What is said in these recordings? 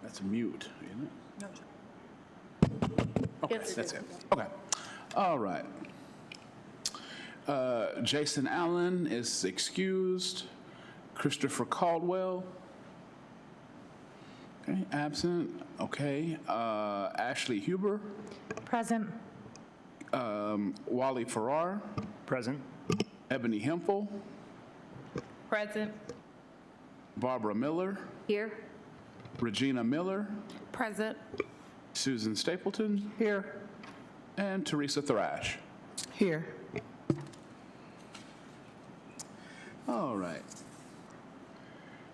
That's a mute, isn't it? No. Okay, that's it. Okay. All right. Jason Allen is excused. Christopher Caldwell. Okay, absent. Okay. Ashley Huber. Present. Wally Farrar. Present. Ebony Hempel. Present. Barbara Miller. Here. Regina Miller. Present. Susan Stapleton. Here. And Teresa Thrash. Here. All right.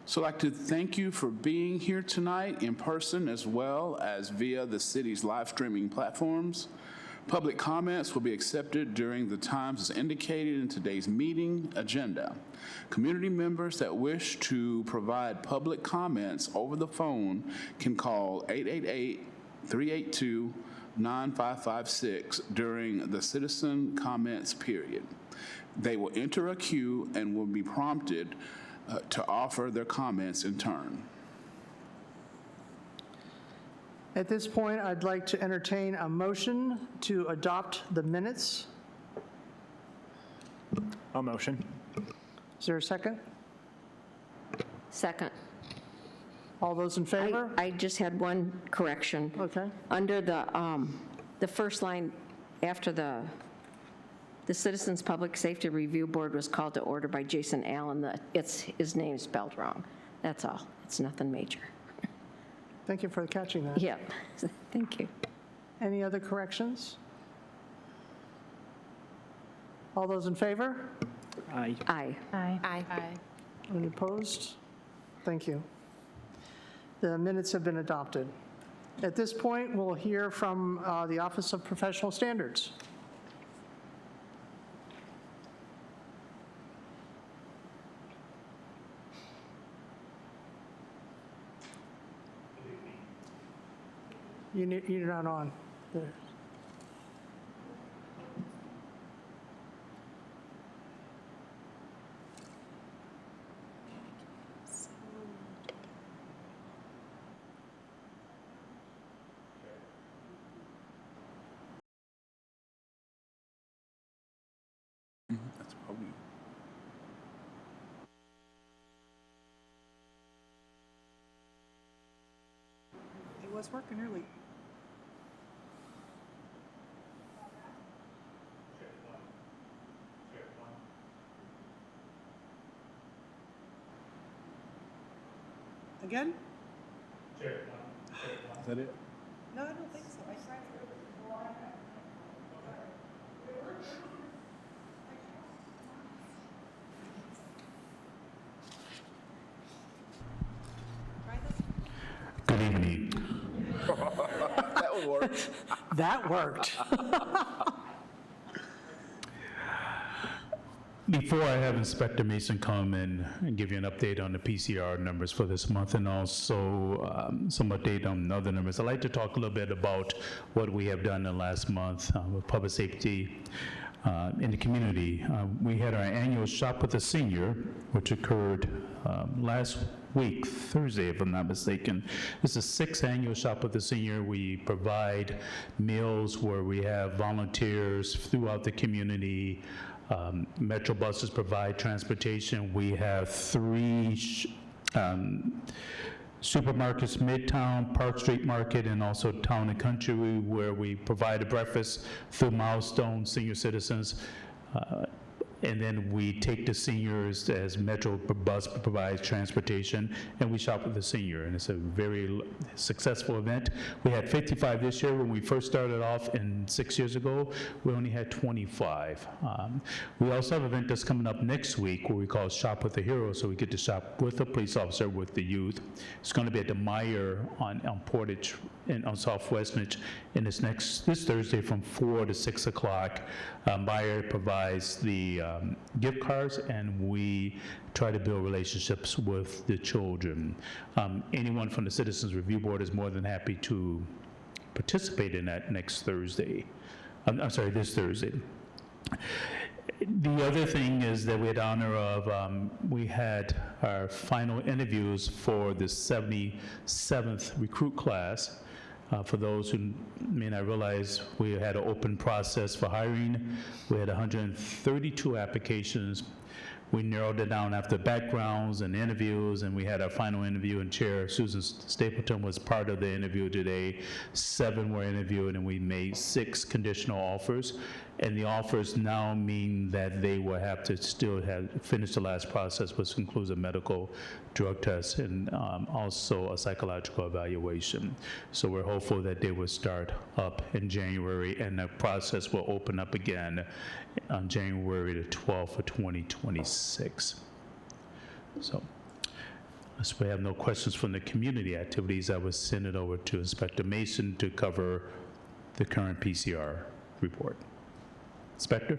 So I'd like to thank you for being here tonight in person as well as via the city's live streaming platforms. Public comments will be accepted during the times as indicated in today's meeting agenda. Community members that wish to provide public comments over the phone can call 888-382-9556 during the citizen comments period. They will enter a queue and will be prompted to offer their comments in turn. At this point, I'd like to entertain a motion to adopt the minutes. I'll motion. Is there a second? Second. All those in favor? I just had one correction. Okay. Under the first line, after the Citizens Public Safety Review Board was called to order by Jason Allen, his name spelled wrong. That's all. It's nothing major. Thank you for catching that. Yeah, thank you. Any other corrections? All those in favor? Aye. Aye. Aye. Aye. Any opposed? Thank you. The minutes have been adopted. At this point, we'll hear from the Office of Professional Standards. You're not on. There. That's probably. It was working early. Again? Is that it? No, I don't think so. I tried. Try this. Good evening. That would work. That worked. Before I have Inspector Mason come in and give you an update on the PCR numbers for this month and also some update on other numbers, I'd like to talk a little bit about what we have done in the last month with public safety in the community. We had our annual Shop with a Senior, which occurred last week, Thursday, if I'm not mistaken. This is the 6th annual Shop with a Senior. We provide meals where we have volunteers throughout the community. Metro buses provide transportation. We have 3 supermarkets, Midtown, Park Street Market, and also Town and Country, where we provide a breakfast through Milestone Senior Citizens. And then we take the seniors as Metro bus provides transportation, and we shop with the senior, and it's a very successful event. We had 55 this year. When we first started off 6 years ago, we only had 25. We also have an event that's coming up next week where we call Shop with the Hero, so we get to shop with a police officer, with the youth. It's going to be at the Meyer on Portage and on Southwestern, and it's this Thursday from 4 to 6 o'clock. Meyer provides the gift cards, and we try to build relationships with the children. Anyone from the Citizens Review Board is more than happy to participate in that next Thursday. I'm sorry, this Thursday. The other thing is that we had honor of, we had our final interviews for the 77th recruit class. For those who may not realize, we had an open process for hiring. We had 132 applications. We narrowed it down after backgrounds and interviews, and we had our final interview, and Chair Susan Stapleton was part of the interview today. 7 were interviewed, and we made 6 conditional offers. And the offers now mean that they will have to still have finished the last process, which includes a medical drug test and also a psychological evaluation. So we're hopeful that they will start up in January, and the process will open up again on January the 12th of 2026. So, unless we have no questions from the community activities, I would send it over to Inspector Mason to cover the current PCR report. Inspector?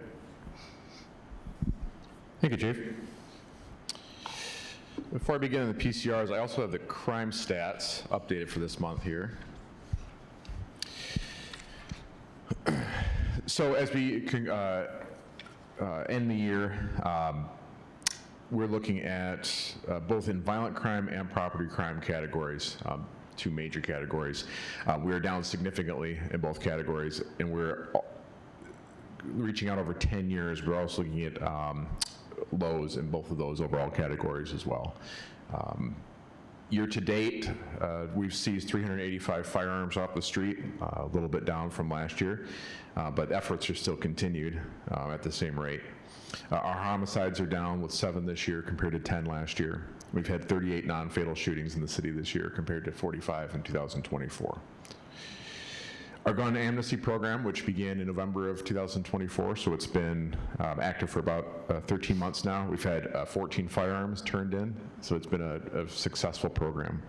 Thank you, Chief. Before I begin on the PCRs, I also have the crime stats updated for this month here. So as we end the year, we're looking at both in violent crime and property crime categories, 2 major categories. We are down significantly in both categories, and we're reaching out over 10 years. We're also looking at lows in both of those overall categories as well. Year to date, we've seized 385 firearms off the street, a little bit down from last year, but efforts are still continued at the same rate. Our homicides are down with 7 this year compared to 10 last year. We've had 38 non-fatal shootings in the city this year compared to 45 in 2024. Our gun amnesty program, which began in November of 2024, so it's been active for about 13 months now. We've had 14 firearms turned in, so it's been a successful program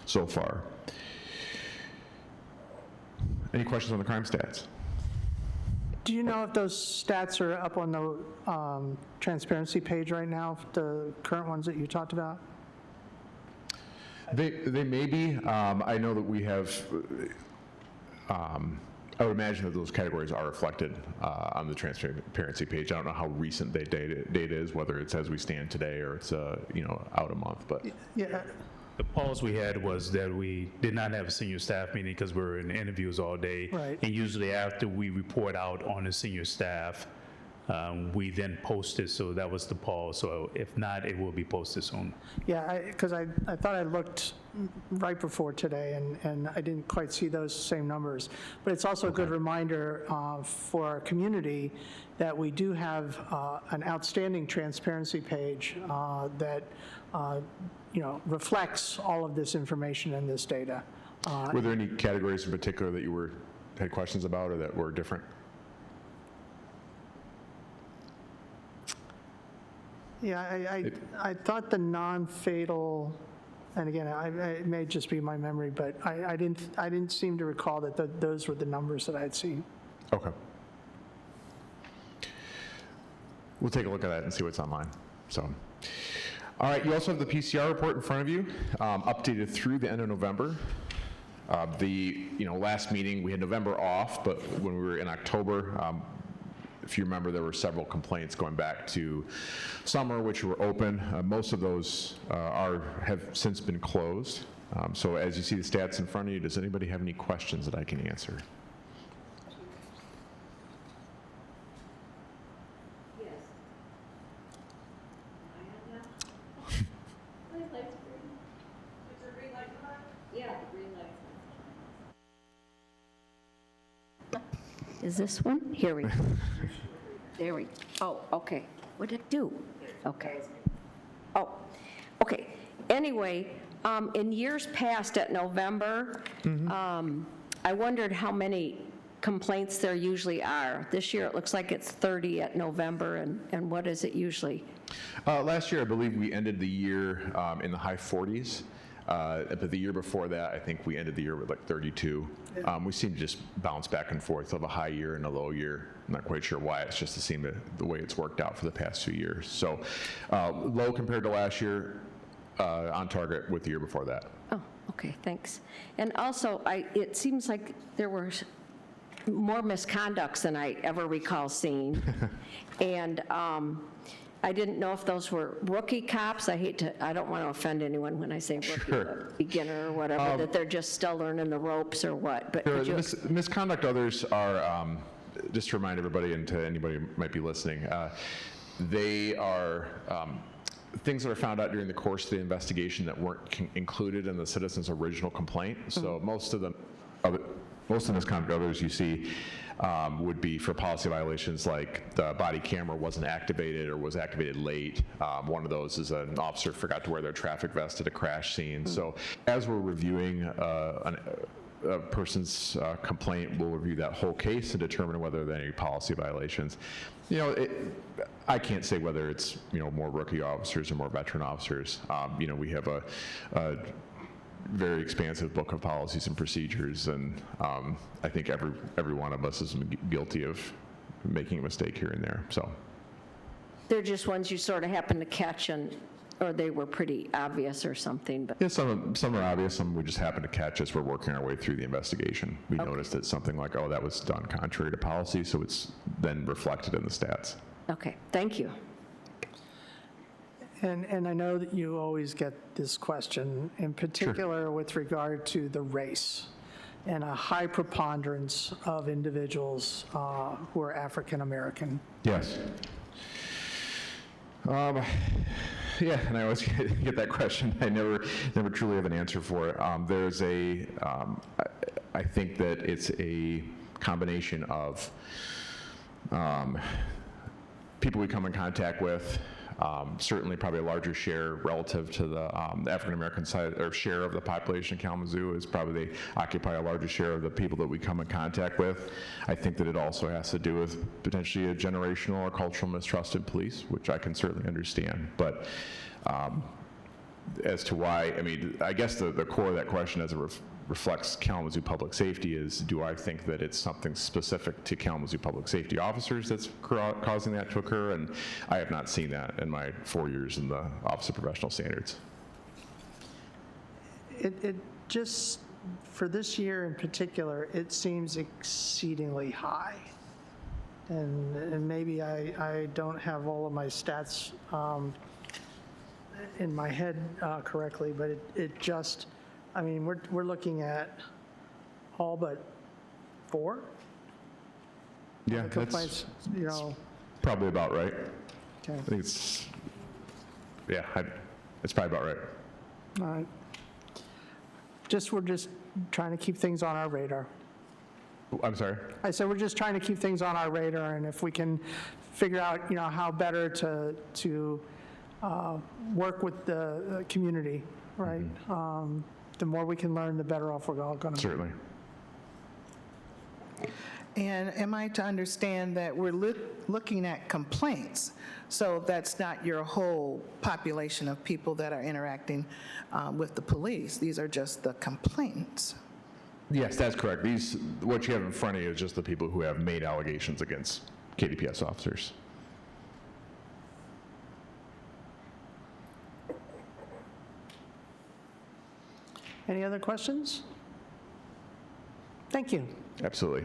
so far. Any questions on the crime stats? Do you know if those stats are up on the transparency page right now, the current ones that you talked about? They may be. I know that we have, I would imagine that those categories are reflected on the transparency page. I don't know how recent the data is, whether it's as we stand today or it's out a month. But Yeah. The pause we had was that we did not have a senior staff meeting because we were in interviews all day. Right. And usually after we report out on the senior staff, we then post it, so that was the pause. So if not, it will be posted soon. Yeah, because I thought I looked right before today, and I didn't quite see those same numbers. But it's also a good reminder for our community that we do have an outstanding transparency page that reflects all of this information and this data. were there any categories in particular that you had questions about or that were different? Yeah, I thought the non-fatal, and again, it may just be my memory, but I didn't seem to recall that those were the numbers that I had seen. Okay. We'll take a look at that and see what's online. So, all right, you also have the PCR report in front of you, updated through the end of November. Last meeting, we had November off, but when we were in October, if you remember, there were several complaints going back to summer, which were open. Most of those have since been closed. So as you see the stats in front of you, does anybody have any questions that I can answer? Is this one? Here we go. There we, oh, okay. What did it do? Okay. Oh, okay. Anyway, in years past at November, I wondered how many complaints there usually are. This year, it looks like it's 30 at November, and what is it usually? Last year, I believe we ended the year in the high 40s. But the year before that, I think we ended the year with like 32. We seem to just bounce back and forth of a high year and a low year. I'm not quite sure why. It's just the way it's worked out for the past 2 years. So low compared to last year, on target with the year before that. Oh, okay, thanks. And also, it seems like there were more misconducts than I ever recall seeing. And I didn't know if those were rookie cops. I don't want to offend anyone when I say rookie, Sure. beginner or whatever, that they're just still learning the ropes or what. But Sure, could you- misconduct others are, just to remind everybody and to anybody who might be listening, they are things that are found out during the course of the investigation that weren't included in the citizen's original complaint. So most of the misconduct others you see would be for policy violations like the body camera wasn't activated or was activated late. One of those is an officer forgot to wear their traffic vest at a crash scene. So as we're reviewing a person's complaint, we'll review that whole case and determine whether there are any policy violations. You know, I can't say whether it's, more rookie officers or more veteran officers. We have a very expansive book of policies and procedures, and I think every one of us is guilty of making a mistake here and there. So they're just ones you sort of happen to catch, or they were pretty obvious or something. But yeah, some are obvious, some we just happen to catch as we're working our way through the investigation. We noticed that something like, oh, that was done contrary to policy, so it's then reflected in the stats. okay, thank you. And I know that you always get this question, in particular with regard to the race and a high preponderance of individuals who are African American. Yes. Yeah, and I always get that question. I never truly have an answer for it. I think that it's a combination of people we come in contact with, certainly probably a larger share relative to the African-American side, or share of the population in Kalamazoo is probably they occupy a larger share of the people that we come in contact with. I think that it also has to do with potentially a generational or cultural mistrust in police, which I can certainly understand. But as to why, I guess the core of that question as it reflects Kalamazoo public safety is, do I think that it's something specific to Kalamazoo public safety officers that's causing that to occur? And I have not seen that in my 4 years in the Office of Professional Standards. It just, for this year in particular, it seems exceedingly high. And maybe I don't have all of my stats in my head correctly, but it just, we're looking at all but 4? Yeah, Complaints, that's probably about right. Okay. I think it's, yeah, it's probably about right. All right. We're just trying to keep things on our radar. I'm sorry? I said we're just trying to keep things on our radar, and if we can figure out, how better to work with the community, right? The more we can learn, the better off we're all going to be. Certainly. And am I to understand that we're looking at complaints? So that's not your whole population of people that are interacting with the police. These are just the complaints. Yes, that's correct. What you have in front of you is just the people who have made allegations against KDPS officers. Any other questions? Thank you. Absolutely.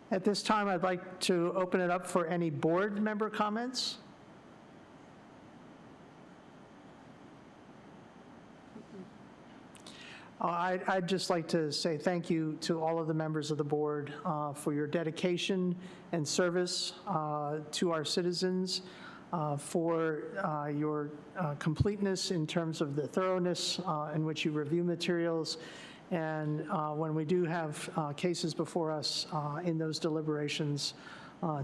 At this time, I'd like to open it up for any board member comments. I'd just like to say thank you to all of the members of the board for your dedication and service to our citizens, for your completeness in terms of the thoroughness in which you review materials, and when we do have cases before us in those deliberations,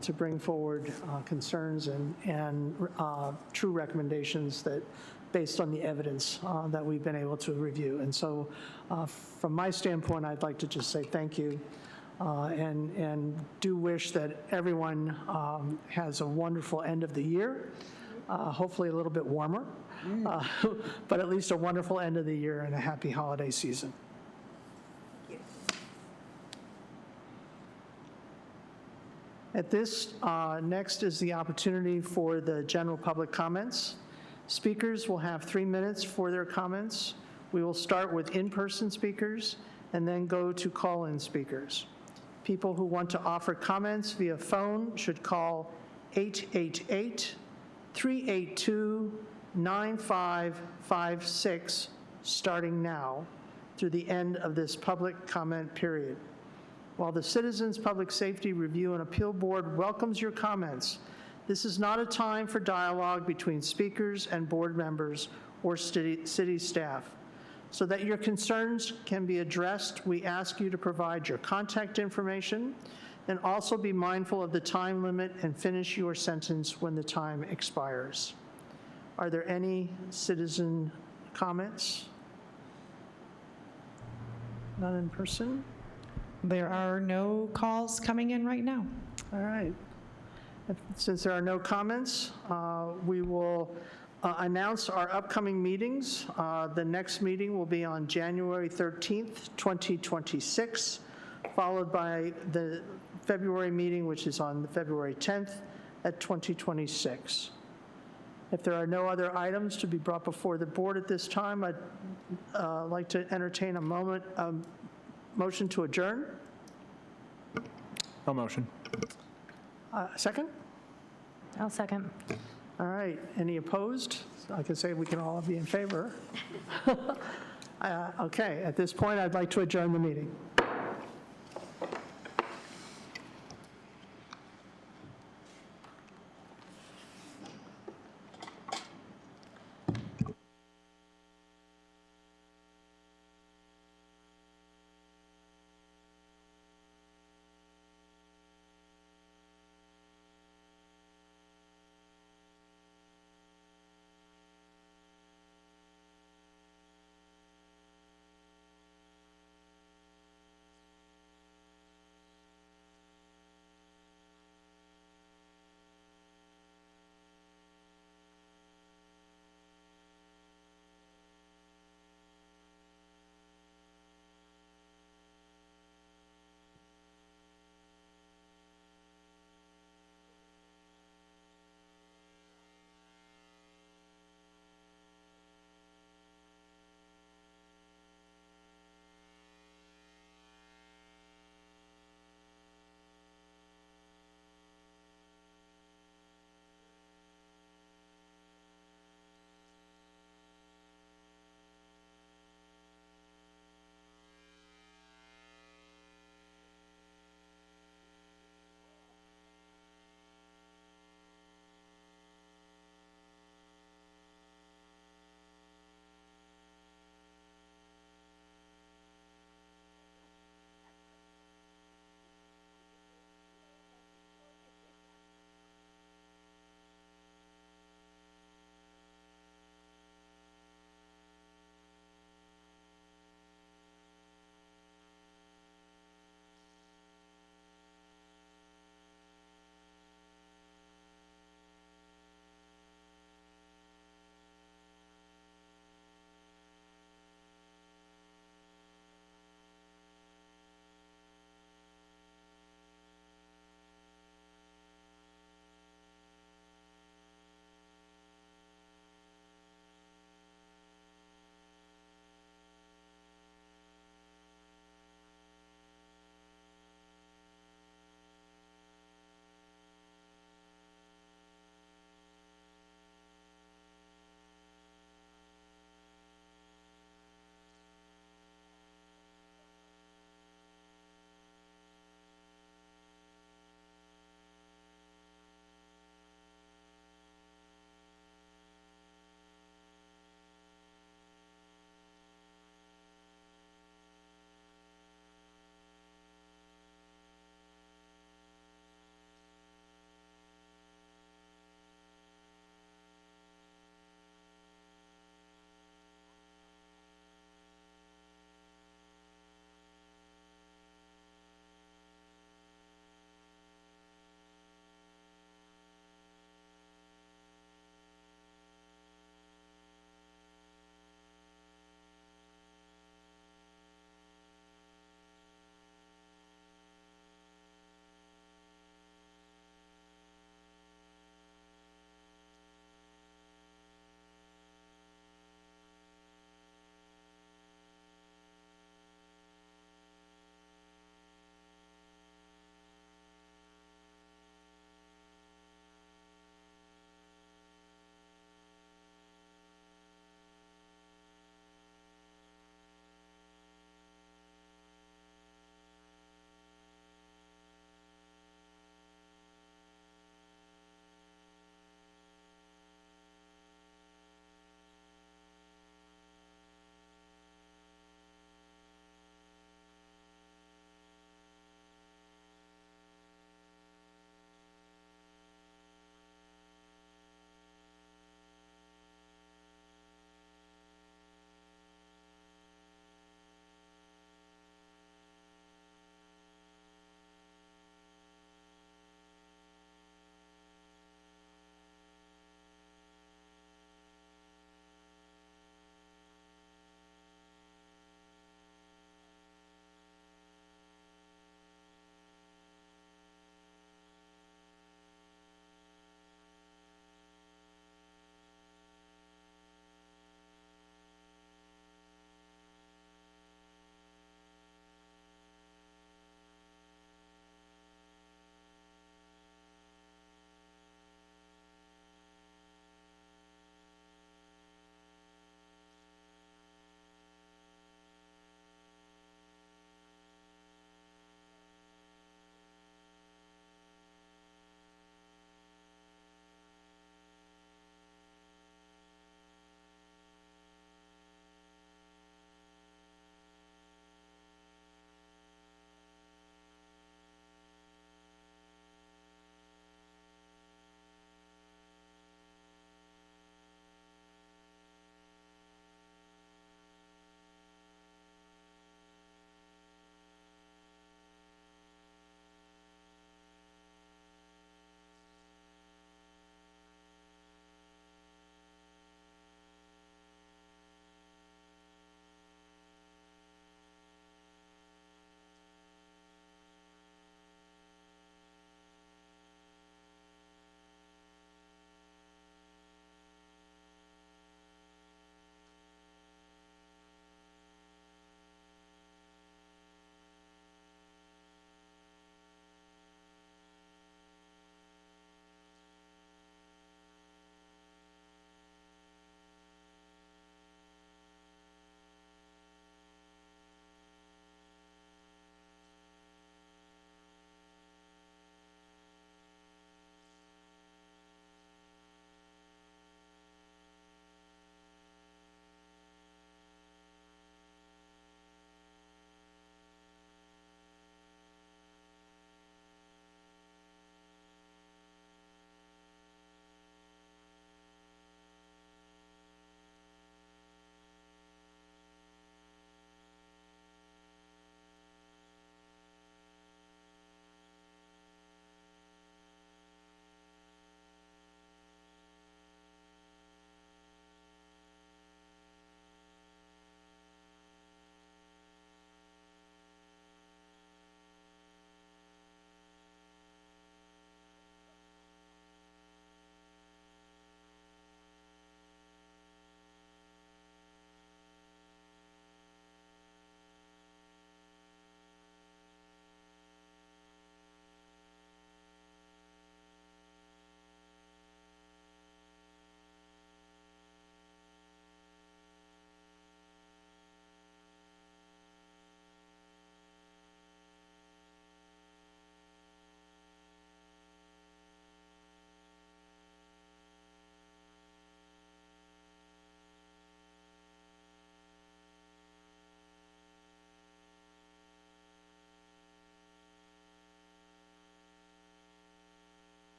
to bring forward concerns and true recommendations that based on the evidence that we've been able to review. And so from my standpoint, I'd like to just say thank you and do wish that everyone has a wonderful end of the year, hopefully a little bit warmer, but at least a wonderful end of the year and a happy holiday season. At this, next is the opportunity for the general public comments. Speakers will have 3 minutes for their comments. We will start with in-person speakers and then go to call-in speakers. People who want to offer comments via phone should call 888-382-9556 starting now through the end of this public comment period. While the Citizens Public Safety Review and Appeal Board welcomes your comments, this is not a time for dialogue between speakers and board members or city staff. So that your concerns can be addressed, we ask you to provide your contact information and also be mindful of the time limit and finish your sentence when the time expires. Are there any citizen comments? None in person? There are no calls coming in right now. All right. Since there are no comments, we will announce our upcoming meetings. The next meeting will be on January 13th, 2026, followed by the February meeting, which is on February 10th at 2026. If there are no other items to be brought before the board at this time, I'd like to entertain a motion to adjourn. I'll motion. Second? I'll second. All right, any opposed? I can say we can all be in favor. Okay, at this point, I'd like to adjourn the meeting.